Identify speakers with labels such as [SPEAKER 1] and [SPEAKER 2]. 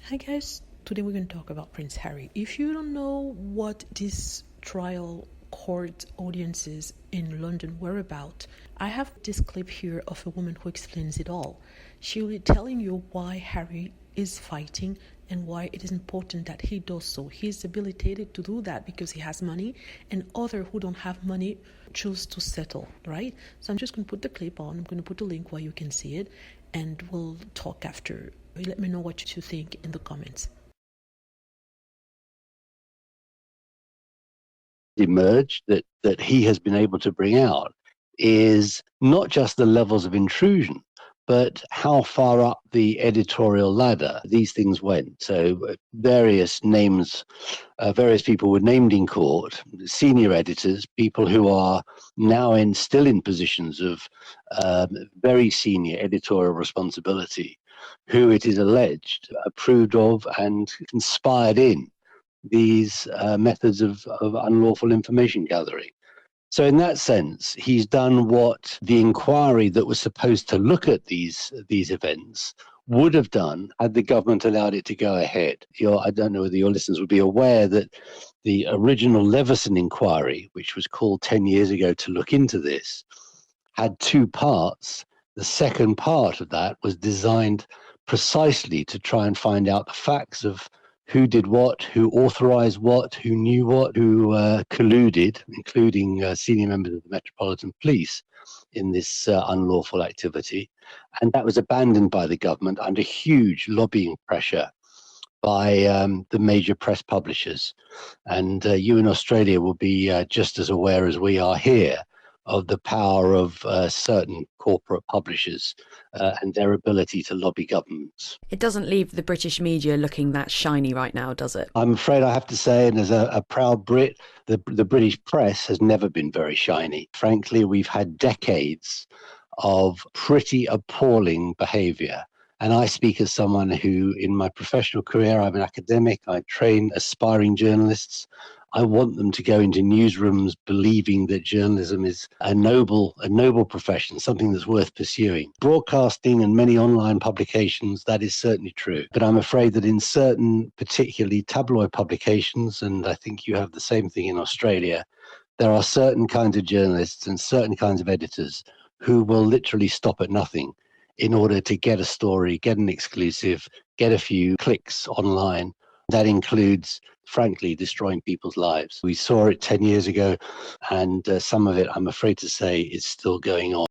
[SPEAKER 1] Hi guys, today we're going to talk about Prince Harry. If you don't know what this trial court audiences in London were about, I have this clip here of a woman who explains it all. She will be telling you why Harry is fighting and why it is important that he does so. He's habilitated to do that because he has money, and others who don't have money choose to settle, right? So I'm just going to put the clip on. I'm going to put the link where you can see it, and we'll talk after. Let me know what you think in the comments.
[SPEAKER 2] Emerged that he has been able to bring out is not just the levels of intrusion, but how far up the editorial ladder these things went. So various names, various people were named in court, senior editors, people who are now still in positions of very senior editorial responsibility, who it is alleged approved of and conspired in these methods of unlawful information gathering. So in that sense, he's done what the inquiry that was supposed to look at these events would have done had the government allowed it to go ahead. I don't know whether your listeners would be aware that the original Leveson inquiry, which was called 10 years ago to look into this, had two parts. The second part of that was designed precisely to try and find out the facts of who did what, who authorized what, who knew what, who colluded, including senior members of the Metropolitan Police in this unlawful activity. And that was abandoned by the government under huge lobbying pressure by the major press publishers. And you in Australia will be just as aware as we are here of the power of certain corporate publishers and their ability to lobby governments.
[SPEAKER 3] It doesn't leave the British media looking that shiny right now, does it?
[SPEAKER 2] I'm afraid I have to say, and as a proud Brit, the British press has never been very shiny. Frankly, we've had decades of pretty appalling behaviour. And I speak as someone who, in my professional career, I'm an academic, I train aspiring journalists. I want them to go into newsrooms believing that journalism is a noble profession, something that's worth pursuing. Broadcasting and many online publications, that is certainly true. But I'm afraid that in certain, particularly tabloid publications, and I think you have the same thing in Australia, there are certain kinds of journalists and certain kinds of editors who will literally stop at nothing in order to get a story, get an exclusive, get a few clicks online. That includes, frankly, destroying people's lives. We saw it 10 years ago, and some of it, I'm afraid to say, is still going on.